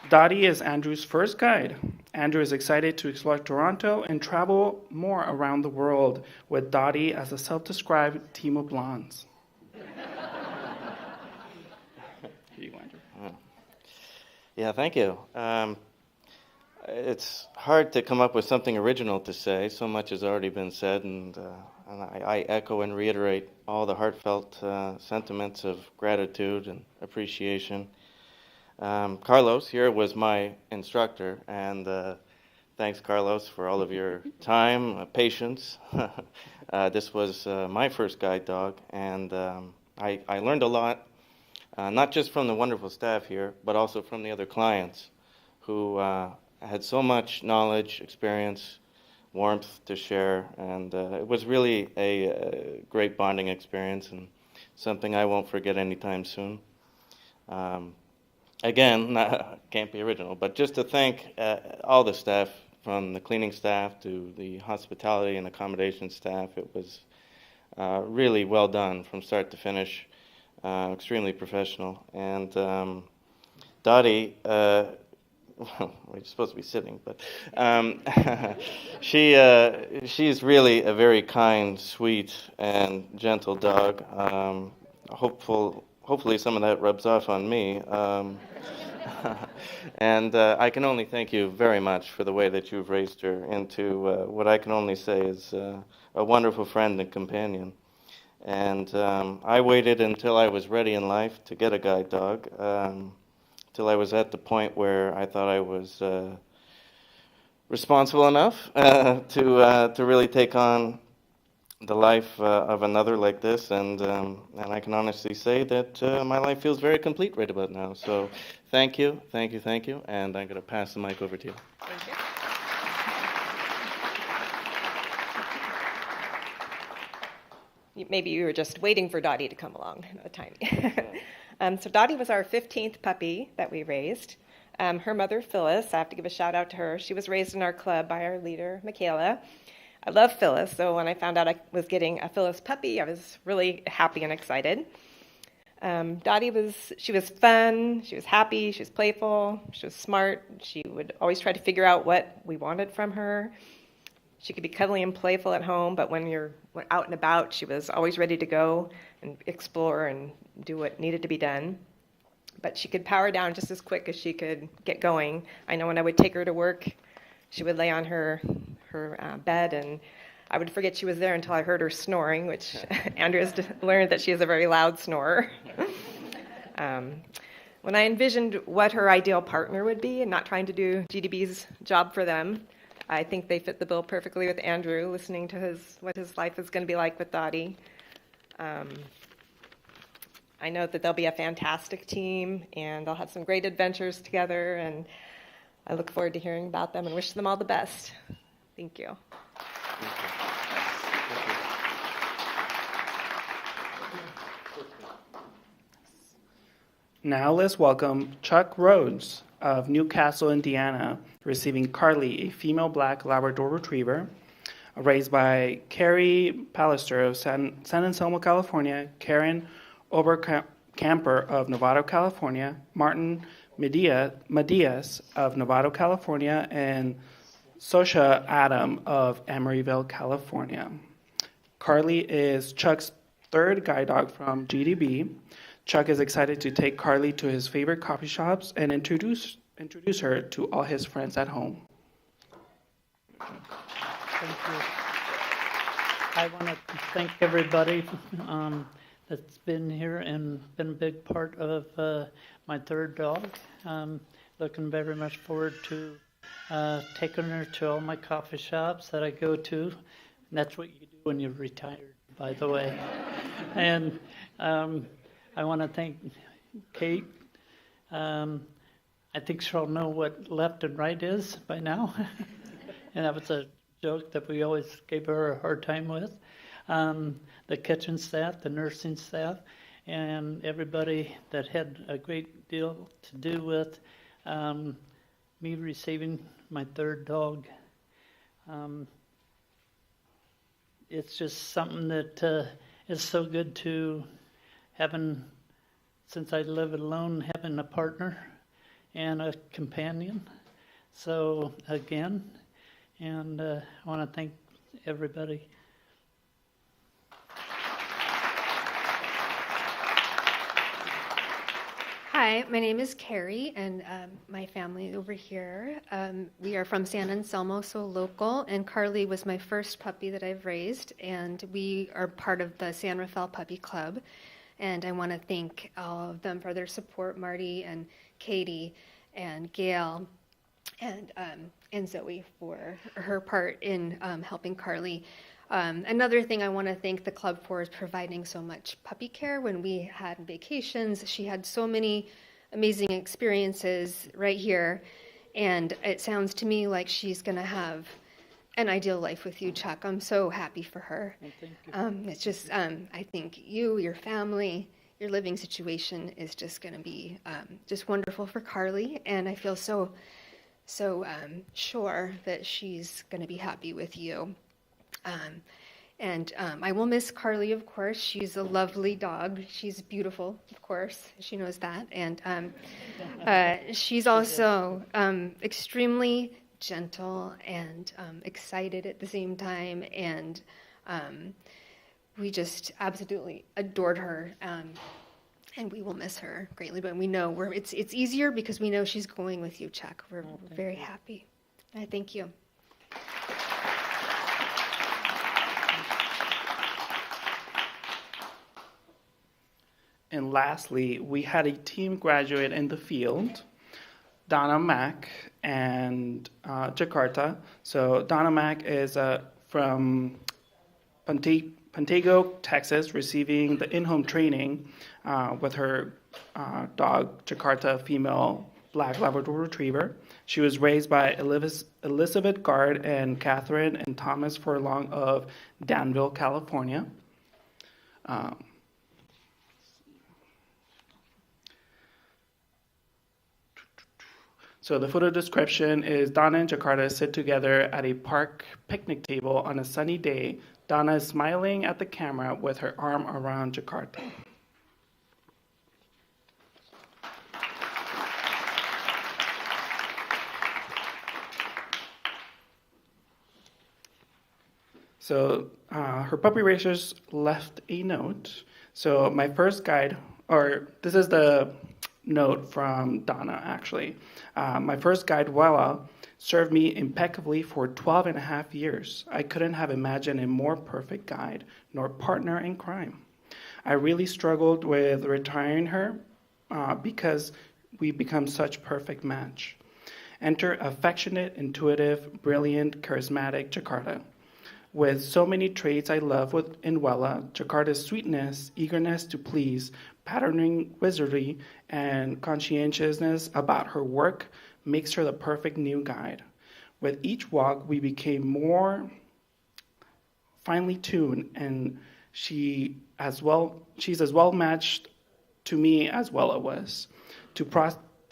Dottie is Andrew's first guide. Andrew is excited to explore Toronto and travel more around the world with Dottie as a self-described team of blondes. Yeah, thank you. It's hard to come up with something original to say. So much has already been said, and I echo and reiterate all the heartfelt sentiments of gratitude and appreciation. Carlos here was my instructor, and thanks, Carlos, for all of your time, patience. This was my first guide dog, and I learned a lot. Not just from the wonderful staff here, but also from the other clients who had so much knowledge, experience, warmth to share, and it was really a great bonding experience and something I won't forget anytime soon. Again, can't be original, but just to thank all the staff, from the cleaning staff to the hospitality and accommodation staff. It was really well done from start to finish. Extremely professional. And Dottie, well, we're supposed to be sitting, but she's really a very kind, sweet, and gentle dog. Hopefully some of that rubs off on me. And I can only thank you very much for the way that you've raised her into what I can only say is a wonderful friend and companion. And I waited until I was ready in life to get a guide dog, till I was at the point where I thought I was responsible enough to really take on the life of another like this. And I can honestly say that my life feels very complete right about now. So thank you, thank you, thank you. And I'm going to pass the mic over to you. Thank you. Maybe you were just waiting for Dottie to come along at the time. So Dottie was our 15th puppy that we raised. Her mother, Phyllis, I have to give a shout out to her. She was raised in our club by our leader, Michaela. I love Phyllis, so when I found out I was getting a Phyllis puppy, I was really happy and excited. Dottie was fun, she was happy, she was playful, she was smart. She would always try to figure out what we wanted from her. She could be cuddly and playful at home, but when you're out and about, she was always ready to go and explore and do what needed to be done. But she could power down just as quick as she could get going. I know when I would take her to work, she would lay on her bed, and I would forget she was there until I heard her snoring, which Andrea's learned that she is a very loud snorer. When I envisioned what her ideal partner would be, and not trying to do GDB's job for them, I think they fit the bill perfectly with Andrew, listening to what his life is going to be like with Dottie. I know that they'll be a fantastic team, and they'll have some great adventures together, and I look forward to hearing about them and wish them all the best. Thank you. Now let's welcome Chuck Rhodes of Newcastle, Indiana, receiving Carly, a female black Labrador Retriever, raised by Carrie Pallister of San Anselmo, California, Karen Oberkamper of Novato, California, Martin Medias of Novato, California, and Sosha Adam of Emeryville, California. Carly is Chuck's third guide dog from GDB. Chuck is excited to take Carly to his favorite coffee shops and introduce her to all his friends at home. Thank you. I want to thank everybody that's been here and been a big part of my third dog. Looking very much forward to taking her to all my coffee shops that I go to. And that's what you do when you're retired, by the way. And I want to thank Kate. I think she'll know what left and right is by now. And that was a joke that we always gave her a hard time with. The kitchen staff, the nursing staff, and everybody that had a great deal to do with me receiving my third dog. It's just something that is so good to having, since I live alone, having a partner and a companion. So again, and I want to thank everybody. Hi, my name is Carrie, and my family over here. We are from San Anselmo, so local, and Carly was my first puppy that I've raised, and we are part of the San Rafael Puppy Club, and I want to thank all of them for their support, Marty and Katie and Gail and Zoe for her part in helping Carly. Another thing I want to thank the club for is providing so much puppy care. When we had vacations, she had so many amazing experiences right here, and it sounds to me like she's going to have an ideal life with you, Chuck. I'm so happy for her. Well, thank you. It's just, I think you, your family, your living situation is just going to be just wonderful for Carly, and I feel so sure that she's going to be happy with you. I will miss Carly, of course. She's a lovely dog. She's beautiful, of course. She knows that. And she's also extremely gentle and excited at the same time. And we just absolutely adored her. And we will miss her greatly. But we know it's easier because we know she's going with you, Chuck. We're very happy. I thank you. And lastly, we had a team graduate in the field, Donna Mack and Jakarta. So Donna Mack is from Pantego, Texas, receiving the in-home training with her dog, Jakarta, female black Labrador Retriever. She was raised by Elizabeth Gard and Catherine and Thomas Furlong of Danville, California. So the photo description is Donna and Jakarta sit together at a park picnic table on a sunny day. Donna is smiling at the camera with her arm around Jakarta. So her puppy raisers left a note. So my first guide, or this is the note from Donna, actually. My first guide, Wella, served me impeccably for 12 and a half years. I couldn't have imagined a more perfect guide nor partner in crime. I really struggled with retiring her because we become such perfect match. Enter affectionate, intuitive, brilliant, charismatic Jakarta. With so many traits I love in Wella, Jakarta's sweetness, eagerness to please, patterning wizardry, and conscientiousness about her work makes her the perfect new guide. With each walk, we became more finely tuned, and she's as well matched to me as Wella was. To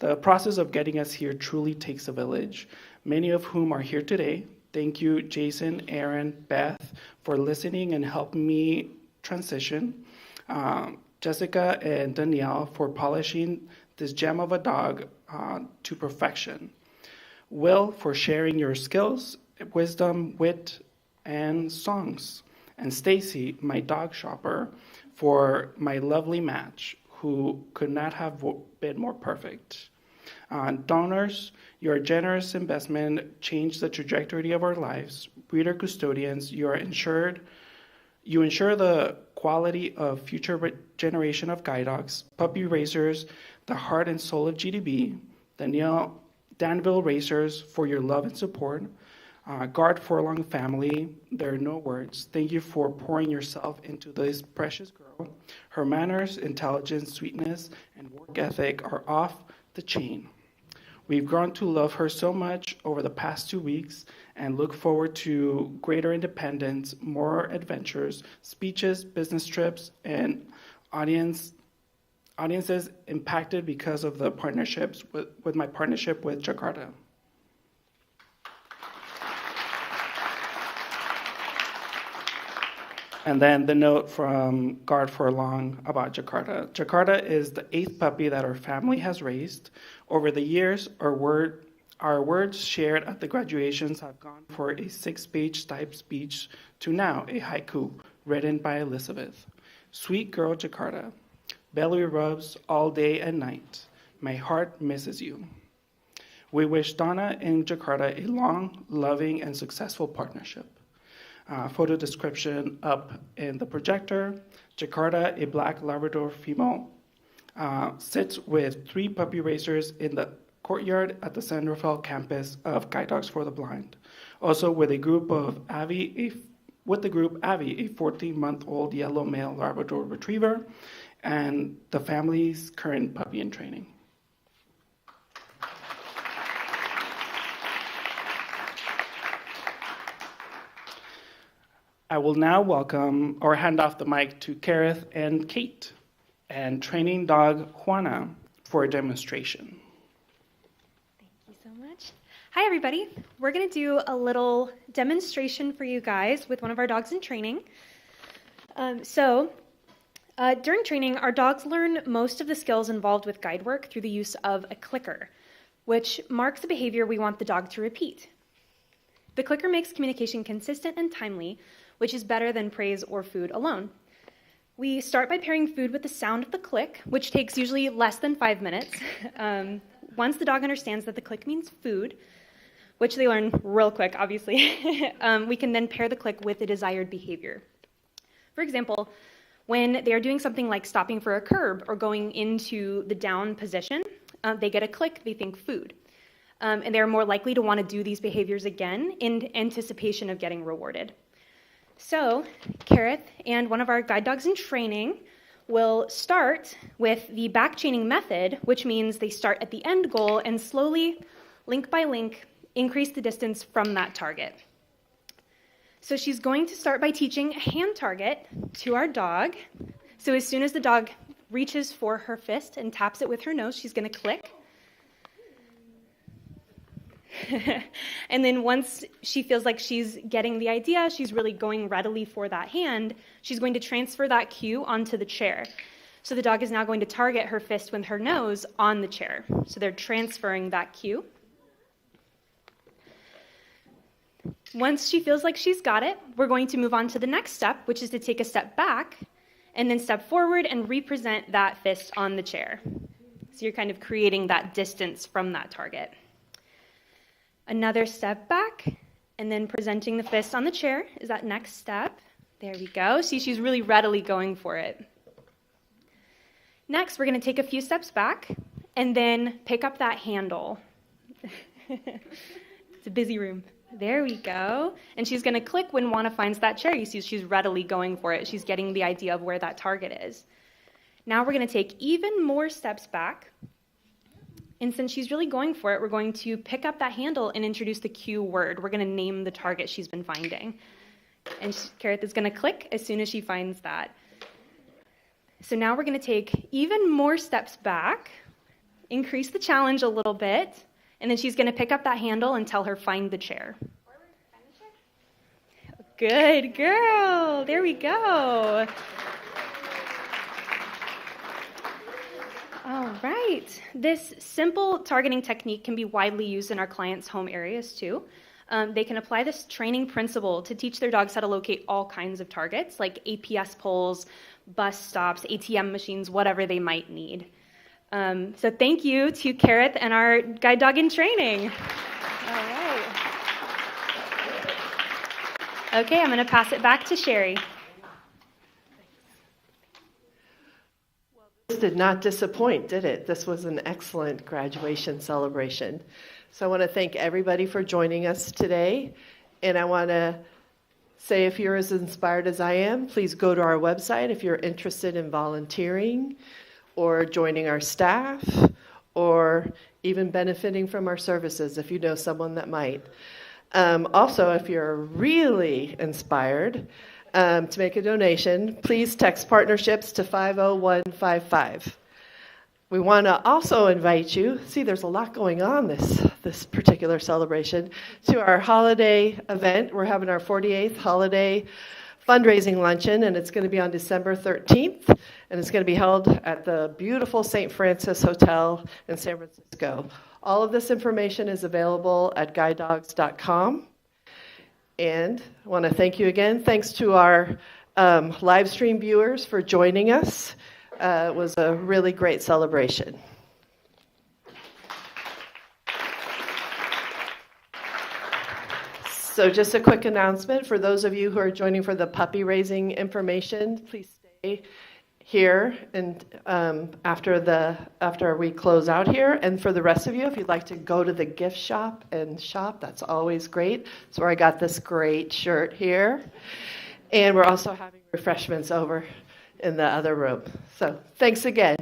The process of getting us here truly takes a village, many of whom are here today. Thank you, Jason, Aaron, Beth, for listening and helping me transition. Jessica and Danielle for polishing this gem of a dog to perfection. Will for sharing your skills, wisdom, wit, and songs. And Stacy, my dog shopper, for my lovely match, who could not have been more perfect. Donors, your generous investment changed the trajectory of our lives. Breeder custodians, you ensure the quality of future generation of guide dogs. Puppy raisers, the heart and soul of GDB. Danville Racers, for your love and support. Guard Forlong family, there are no words. Thank you for pouring yourself into this precious girl. Her manners, intelligence, sweetness, and work ethic are off the chain. We've grown to love her so much over the past 2 weeks and look forward to greater independence, more adventures, speeches, business trips, and audiences impacted because of the partnerships with my partnership with Jakarta. And then the note from Guard for Long about Jakarta. Jakarta is the 8th puppy that our family has raised. Over the years, our words shared at the graduations have gone for a 6-page type speech to now a haiku written by Elizabeth. Sweet girl Jakarta, belly rubs all day and night. My heart misses you. We wish Donna and Jakarta a long, loving, and successful partnership. Photo description up in the projector. Jakarta, a black Labrador female, sits with 3 puppy racers in the courtyard at the San Rafael campus of Guide Dogs for the Blind. Also with the group Avi, a 14-month-old yellow male Labrador retriever, and the family's current puppy in training. I will now welcome or hand off the mic to Kareth and Kate and training dog Juana for a demonstration. Thank you so much. Hi, everybody. We're going to do a little demonstration for you guys with one of our dogs in training. During training, our dogs learn most of the skills involved with guide work through the use of a clicker, which marks a behavior we want the dog to repeat. The clicker makes communication consistent and timely, which is better than praise or food alone. We start by pairing food with the sound of the click, which takes usually less than 5 minutes. Once the dog understands that the click means food, which they learn real quick, obviously, we can then pair the click with the desired behavior. For example, when they are doing something like stopping for a curb or going into the down position, they get a click, they think food. And they're more likely to want to do these behaviors again in anticipation of getting rewarded. So, Kareth and one of our guide dogs in training will start with the back chaining method, which means they start at the end goal and slowly, link by link, increase the distance from that target. So she's going to start by teaching a hand target to our dog. So as soon as the dog reaches for her fist and taps it with her nose, she's going to click. And then once she feels like she's getting the idea, she's really going readily for that hand, she's going to transfer that cue onto the chair. So the dog is now going to target her fist with her nose on the chair. So they're transferring that cue. Once she feels like she's got it, we're going to move on to the next step, which is to take a step back and then step forward and represent that fist on the chair. So you're kind of creating that distance from that target. Another step back, and then presenting the fist on the chair is that next step. There we go. See, she's really readily going for it. Next, we're going to take a few steps back, and then pick up that handle. It's a busy room. There we go. And she's going to click when Juana finds that chair. You see she's readily going for it. She's getting the idea of where that target is. Now we're going to take even more steps back. And since she's really going for it, we're going to pick up that handle and introduce the cue word. We're going to name the target she's been finding. And Kareth is going to click as soon as she finds that. So now we're going to take even more steps back. increase the challenge a little bit, and then she's going to pick up that handle and tell her, find the chair. Good girl. There we go. All right. This simple targeting technique can be widely used in our clients' home areas too. They can apply this training principle to teach their dogs how to locate all kinds of targets, like APS poles, bus stops, ATM machines, whatever they might need. So thank you to Kareth and our guide dog in training. All right. Okay, I'm going to pass it back to Sherry. This did not disappoint, did it? This was an excellent graduation celebration. So I want to thank everybody for joining us today. And I want to say, if you're as inspired as I am, please go to our website if you're interested in volunteering or joining our staff or even benefiting from our services if you know someone that might. Also, if you're really inspired to make a donation, please text partnerships to 50155. We want to also invite you, see there's a lot going on this particular celebration, to our holiday event. We're having our 48th holiday fundraising luncheon, and it's going to be on December 13th, and it's going to be held at the beautiful St. Francis Hotel in San Francisco. All of this information is available at guidedogs.com. And I want to thank you again. Thanks to our live stream viewers for joining us. It was a really great celebration. So just a quick announcement for those of you who are joining for the puppy raising information, please stay here and after we close out here. And for the rest of you, if you'd like to go to the gift shop and shop, that's always great. That's where I got this great shirt here. And we're also having refreshments over in the other room. So thanks again.